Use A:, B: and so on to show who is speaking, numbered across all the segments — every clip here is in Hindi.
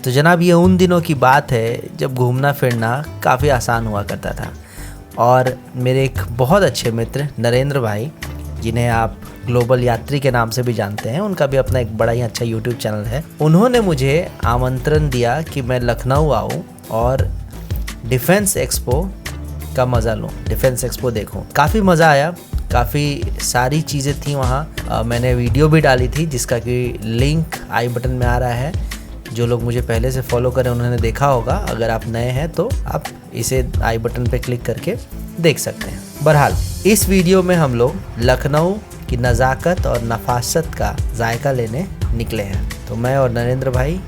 A: तो जनाब ये उन दिनों की बात है जब घूमना फिरना काफ़ी आसान हुआ करता था और मेरे एक बहुत अच्छे मित्र नरेंद्र भाई, जिन्हें आप ग्लोबल यात्री के नाम से भी जानते हैं, उनका भी अपना एक बड़ा ही अच्छा यूट्यूब चैनल है। उन्होंने मुझे आमंत्रण दिया कि मैं लखनऊ आऊँ और डिफेंस एक्सपो का मज़ा लूँ, डिफेंस एक्सपो देखूँ। काफ़ी मज़ा आया, काफ़ी सारी चीज़ें थी वहाँ। मैंने वीडियो भी डाली थी जिसका कि लिंक आई बटन में आ रहा है। जो लोग मुझे पहले से फॉलो करें उन्होंने देखा होगा, अगर आप नए हैं तो आप इसे आई बटन पे क्लिक करके देख सकते हैं। बहरहाल इस वीडियो में हम लोग लखनऊ की नज़ाकत और नफासत का जायका लेने निकले हैं। तो मैं और नरेंद्र भाई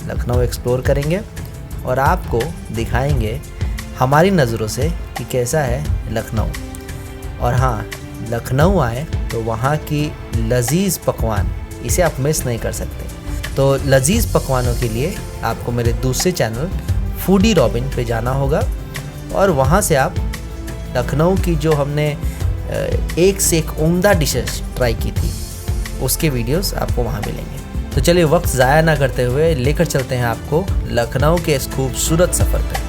A: लखनऊ एक्सप्लोर करेंगे और आपको दिखाएंगे हमारी नज़रों से कि कैसा है लखनऊ। और हाँ, लखनऊ आए तो वहाँ की लजीज़ पकवान, इसे आप मिस नहीं कर सकते। तो लजीज़ पकवानों के लिए आपको मेरे दूसरे चैनल फूडी रॉबिन पे जाना होगा और वहाँ से आप लखनऊ की जो हमने एक से एक उम्दा डिशेस ट्राई की थी उसके वीडियोस आपको वहाँ मिलेंगे। तो चलिए वक्त ज़ाया ना करते हुए लेकर चलते हैं आपको लखनऊ के इस खूबसूरत सफ़र पे।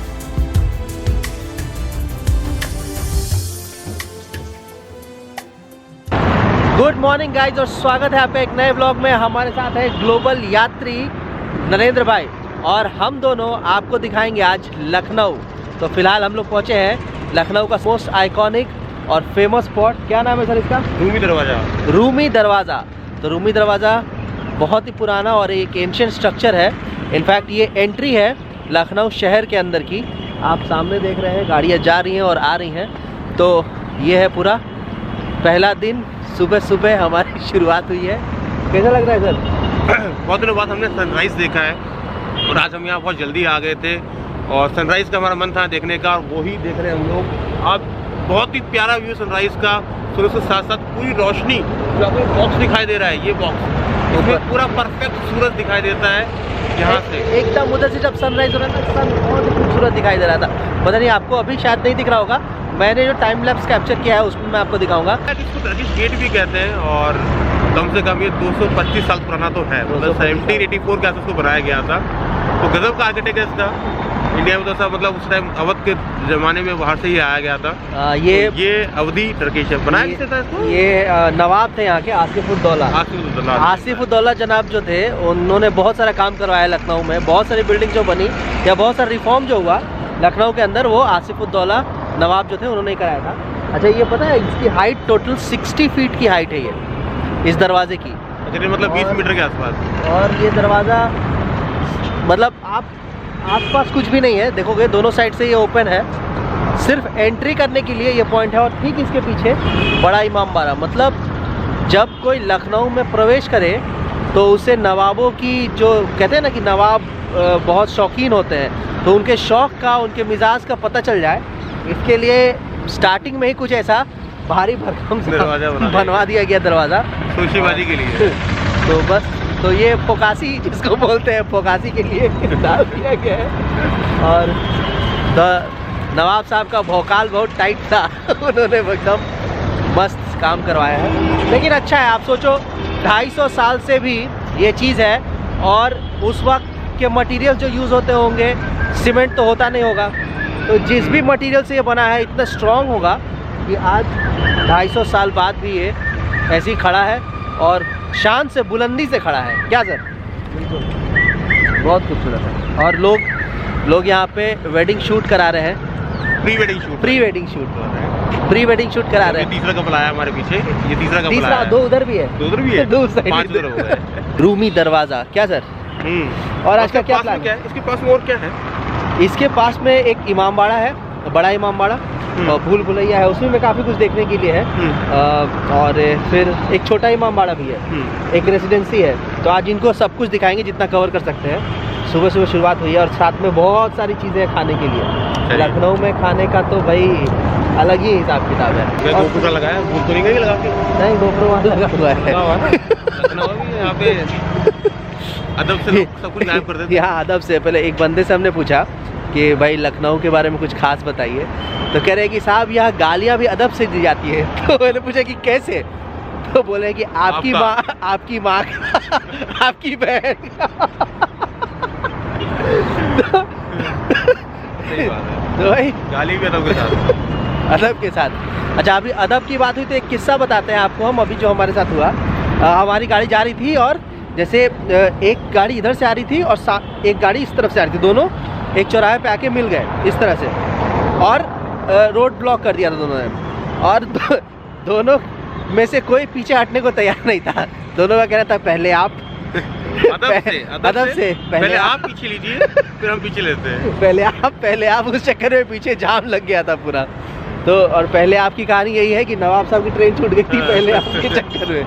A: गुड मॉर्निंग गाइज और स्वागत है आपका एक नए ब्लॉग में। हमारे साथ है ग्लोबल यात्री नरेंद्र भाई और हम दोनों आपको दिखाएंगे आज लखनऊ। तो फिलहाल हम लोग पहुंचे हैं लखनऊ का मोस्ट आइकॉनिक और फेमस स्पॉट, क्या नाम है सर इसका?
B: रूमी दरवाज़ा।
A: रूमी दरवाज़ा। तो रूमी दरवाज़ा बहुत ही पुराना और एक एंशिएंट स्ट्रक्चर है। इनफैक्ट ये एंट्री है लखनऊ शहर के अंदर की। आप सामने देख रहे हैं गाड़ियाँ जा रही हैं और आ रही हैं। तो ये है पूरा पहला दिन, सुबह सुबह हमारी शुरुआत हुई है। कैसा लग रहा है सर?
B: बहुत दिनों बाद हमने सनराइज़ देखा है और आज हम यहाँ बहुत जल्दी आ गए थे और सनराइज़ का हमारा मन था देखने का और वो ही देख रहे हैं हम लोग। अब बहुत ही प्यारा व्यू सनराइज़ का, सूरज के साथ साथ पूरी रोशनी। जो आपको बॉक्स दिखाई दे रहा है, ये बॉक्स, इसमें पूरा परफेक्ट सूरज दिखाई देता है यहाँ से। एकदम
A: उधर से जब सनराइज हो रहा था, सन बहुत ही खूबसूरत दिखाई दे रहा था। पता नहीं आपको अभी शायद नहीं दिख रहा होगा, मैंने जो टाइम लैप्स कैप्चर किया है उसमें मैं आपको दिखाऊंगा।
B: इसको टर्किश गेट भी कहते हैं और कम से कम ये 225 साल पुराना तो है, मतलब 1784 के आसपास को बनाया गया था। तो गजब का आर्किटेक्ट है इसका। इंडिया में तो सब मतलब उस टाइम अवध के ज़माने में बाहर से ही आया गया था। ये अवधी टर्किश है। बनाया किसने था इसको?
A: ये नवाब थे यहाँ के, आसिफुद्दौला। आसिफुद्दौला जनाब जो थे उन्होंने बहुत सारा काम करवाया लखनऊ में। बहुत सारी बिल्डिंग जो बनी या बहुत सारा रिफॉर्म जो हुआ लखनऊ के अंदर, वो आसिफुद्दौला नवाब जो थे उन्होंने कराया था। अच्छा, ये पता है इसकी हाइट टोटल 60 फीट की हाइट है ये, इस दरवाजे की।
B: अच्छा, मतलब 20 मीटर के आसपास।
A: और ये दरवाज़ा मतलब आप आसपास कुछ भी नहीं है, देखोगे दोनों साइड से ये ओपन है। सिर्फ एंट्री करने के लिए ये पॉइंट है और ठीक इसके पीछे बड़ा इमामबाड़ा। मतलब जब कोई लखनऊ में प्रवेश करे तो उसे नवाबों की, जो कहते हैं ना कि नवाब बहुत शौकीन होते हैं, तो उनके शौक़ का, उनके मिजाज का पता चल जाए, इसके लिए स्टार्टिंग में ही कुछ ऐसा भारी भरकम बनवा दिया गया दरवाज़ा
B: शोशीबाजी के लिए।
A: तो बस, तो ये फोकासी जिसको बोलते हैं, फोकासी के लिए डाल दिया गया है। और नवाब साहब का भौकाल बहुत टाइट था उन्होंने एकदम मस्त काम करवाया है। लेकिन अच्छा है, आप सोचो 250 साल से भी ये चीज़ है और उस वक्त के मटेरियल जो यूज़ होते होंगे, सीमेंट तो होता नहीं होगा, तो जिस भी मटेरियल से ये बना है इतना स्ट्रॉन्ग होगा कि आज 250 साल बाद भी ये ऐसे ही खड़ा है और शान से, बुलंदी से खड़ा है। क्या सर? बिल्कुल, बहुत खूबसूरत है। और लोग यहाँ पे वेडिंग शूट करा रहे हैं।
B: प्री वेडिंग शूट करा रहे हैं। तीसरा कपल आया हमारे पीछे, ये तीसरा कपल आया।
A: दो उधर भी है, दो साइड
B: 5 उधर हो गए।
A: रूमी दरवाज़ा। क्या सर? और आज का क्या प्लान
B: है? इसके पास में और क्या है?
A: इसके पास में एक इमामबाड़ा है, बड़ा इमामबाड़ा, और भूल भुलैया है, उसमें में काफ़ी कुछ देखने के लिए है। और फिर एक छोटा इमामबाड़ा भी है, एक रेसिडेंसी है। तो आज इनको सब कुछ दिखाएंगे जितना कवर कर सकते हैं। सुबह सुबह शुरुआत हुई है और साथ में बहुत सारी चीज़ें हैं खाने के लिए। लखनऊ में खाने का तो भाई अलग ही हिसाब किताब है।
B: गोप्रो लगाया, भूल तो नहीं लगा के?
A: नहीं, गोप्रो वहाँ लगा हुआ है।
B: यहाँ पे अदब से सब कुछ गायब कर देते।
A: यहाँ अदब से पहले एक बंदे से हमने पूछा कि भाई लखनऊ के बारे में कुछ खास बताइए, तो कह रहे हैं कि साहब यहाँ गालियाँ भी अदब से दी जाती है। तो मैंने पूछा कि कैसे, तो बोले कि आपकी माँ, आपकी बहन
B: सही बात है,
A: तो भाई
B: गाली भी अदब के साथ।
A: अदब के साथ। अच्छा, अभी अदब की बात हुई तो एक किस्सा बताते हैं आपको हम, अभी जो हमारे साथ हुआ। हमारी गाड़ी जा रही थी और जैसे एक गाड़ी इधर से आ रही थी और एक गाड़ी इस तरफ से आ रही थी, दोनों एक चौराहे पे आके मिल गए इस तरह से, और रोड ब्लॉक कर दिया था दोनों ने। और दोनों में से कोई पीछे हटने को तैयार नहीं था। दोनों का कहना था पहले आप
B: अदब से पहले आप पीछे लीजिए, फिर हम पीछे लेते हैं।
A: पहले आप उस चक्कर में पीछे जाम लग गया था पूरा। तो और पहले आपकी कहानी यही है कि नवाब साहब की ट्रेन छूट गई थी पहले आपके चक्कर में।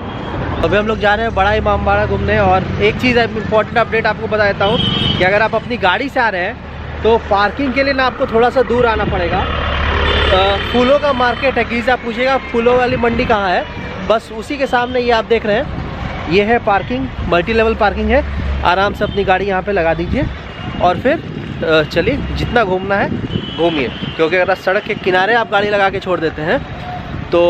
A: अभी हम लोग जा रहे हैं बड़ा इमामबाड़ा घूमने। और एक चीज़ इम्पोर्टेंट अपडेट आपको बता देता हूँ कि अगर आप अपनी गाड़ी से आ रहे हैं तो पार्किंग के लिए ना आपको थोड़ा सा दूर आना पड़ेगा। फूलों का मार्केट है, किसी से आप पूछिएगा फूलों वाली मंडी कहाँ है, बस उसी के सामने ये आप देख रहे हैं, ये है पार्किंग, मल्टी लेवल पार्किंग है। आराम से अपनी गाड़ी यहाँ पे लगा दीजिए और फिर चलिए जितना घूमना है घूमिए। क्योंकि अगर सड़क के किनारे आप गाड़ी लगा के छोड़ देते हैं तो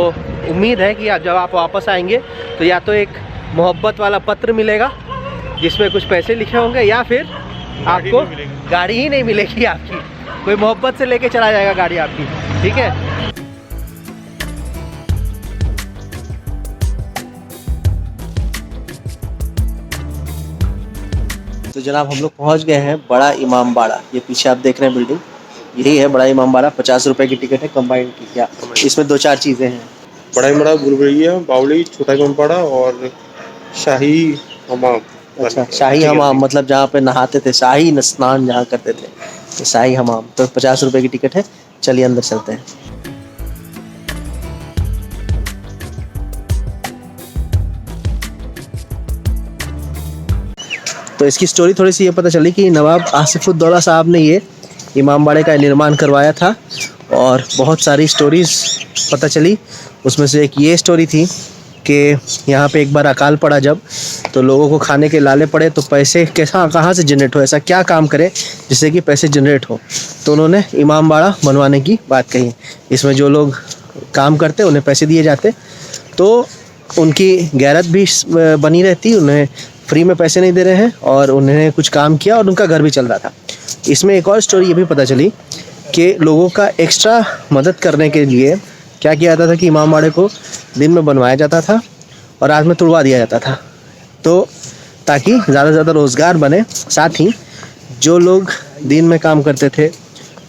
A: उम्मीद है कि जब आप वापस आएंगे तो या तो एक मोहब्बत वाला पत्र मिलेगा जिसमें कुछ पैसे लिखे होंगे, या फिर आपको गाड़ी ही नहीं मिलेगी आपकी, कोई मोहब्बत से लेके चला जाएगा गाड़ी आपकी। ठीक है, तो जनाब हम लोग पहुंच गए हैं बड़ा इमामबाड़ा। ये पीछे आप देख रहे हैं बिल्डिंग, यही है बड़ा इमामबाड़ा। 50 रुपए की टिकट है कंबाइंड की। क्या इसमें 2-4 चीज़ें हैं?
B: बड़ा इमामबाड़ा, भूलभुलैया, बावली, छोटा इमामबाड़ा और शाही हमाम।
A: अच्छा, शाही हमाम मतलब जहाँ पे नहाते थे, शाही स्नान जहाँ करते थे, तो शाही हमाम। तो 50 रुपए की टिकट है, चलिए अंदर चलते हैं। तो इसकी स्टोरी थोड़ी सी ये पता चली कि नवाब आसिफुद्दौला साहब ने ये इमामबाड़े का निर्माण करवाया था, और बहुत सारी स्टोरीज़ पता चली। उसमें से एक ये स्टोरी थी कि यहाँ पे एक बार अकाल पड़ा जब, तो लोगों को खाने के लाले पड़े, तो पैसे कहाँ से जनरेट हो, ऐसा क्या काम करें जिससे कि पैसे जनरेट हो। तो उन्होंने इमामबाड़ा बनवाने की बात कही। इसमें जो लोग काम करते उन्हें पैसे दिए जाते, तो उनकी गैरत भी बनी रहती, उन्हें फ्री में पैसे नहीं दे रहे हैं, और उन्होंने कुछ काम किया और उनका घर भी चल रहा था। इसमें एक और स्टोरी ये भी पता चली कि लोगों का एक्स्ट्रा मदद करने के लिए क्या किया जाता था कि इमामबाड़े को दिन में बनवाया जाता था और रात में तुड़वा दिया जाता था, तो ताकि ज़्यादा से ज़्यादा रोज़गार बने। साथ ही जो लोग दिन में काम करते थे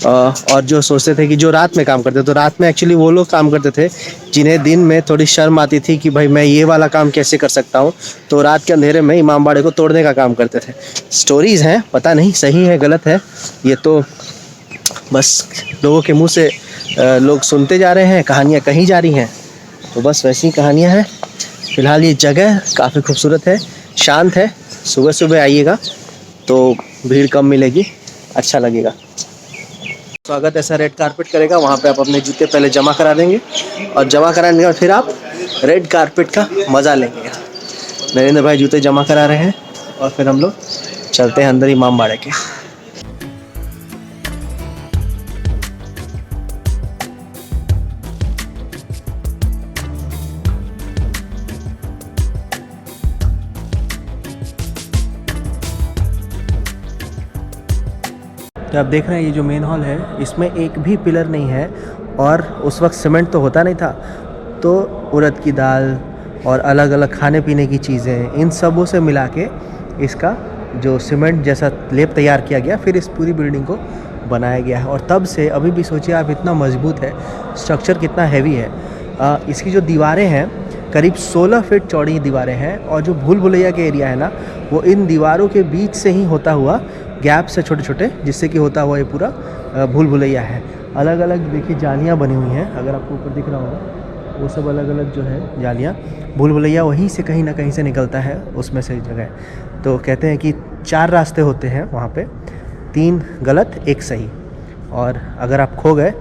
A: और जो सोचते थे कि जो रात में काम करते थे, तो रात में एक्चुअली वो लोग काम करते थे जिन्हें दिन में थोड़ी शर्म आती थी कि भाई मैं ये वाला काम कैसे कर सकता हूँ, तो रात के अंधेरे में इमामबाड़े को तोड़ने का काम करते थे। स्टोरीज़ हैं, पता नहीं सही है गलत है, ये तो बस लोगों के मुंह से लोग सुनते जा रहे हैं, कहानियाँ कही जा रही हैं, तो बस वैसी काहानियाँ हैं। फ़िलहाल ये जगह काफ़ी खूबसूरत है, शांत है। सुबह सुबह आइएगा तो भीड़ कम मिलेगी, अच्छा लगेगा। स्वागत ऐसा रेड कारपेट करेगा, वहाँ पे आप अपने जूते पहले जमा करा देंगे, और जमा कराने के बाद फिर आप रेड कारपेट का मज़ा लेंगे। नरेंद्र भाई जूते जमा करा रहे हैं और फिर हम लोग चलते हैं अंदर इमामबाड़े के। तो आप देख रहे हैं ये जो मेन हॉल है, इसमें एक भी पिलर नहीं है, और उस वक्त सीमेंट तो होता नहीं था, तो उड़द की दाल और अलग अलग खाने पीने की चीज़ें, इन सबों से मिला के इसका जो सीमेंट जैसा लेप तैयार किया गया, फिर इस पूरी बिल्डिंग को बनाया गया है। और तब से अभी भी सोचिए आप, इतना मजबूत है, स्ट्रक्चर कितना हैवी है। इसकी जो दीवारें हैं करीब 16 फीट चौड़ी दीवारें हैं, और जो भूल भुलैया के एरिया है ना, वो इन दीवारों के बीच से ही होता हुआ गैप से छोटे छोटे, जिससे कि होता हुआ ये पूरा भूल भुलैया है। अलग अलग देखिए जालियाँ बनी हुई हैं, अगर आपको ऊपर दिख रहा होगा वो सब अलग अलग जो है जालियाँ, भूल भुलैया वहीं से कहीं ना कहीं से निकलता है, उसमें से जगह। तो कहते हैं कि 4 रास्ते होते हैं वहाँ पे, 3 गलत 1 सही, और अगर आप खो गए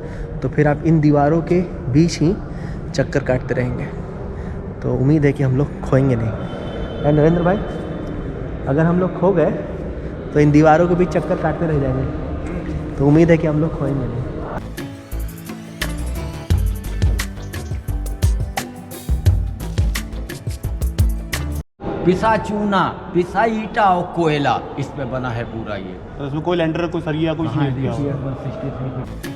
A: तो फिर आप इन दीवारों के बीच ही चक्कर काटते रहेंगे। तो उम्मीद है कि हम लोग खोएंगे नहीं। नरेंद्र भाई, अगर हम लोग खो गए तो इन दीवारों के बीच चक्कर काटते रह जाएंगे, तो उम्मीद है कि हम लोग खोएंगे नहीं।
C: पिसा चूना, पिसा ईटा और कोयला, इस पे बना है पूरा ये।
D: तो इसमें कोई लेंटर, कोई सरिया, कोई
C: हाँ,
D: चीज़ दिया
C: देखिए
D: होगा।
C: 163 फीट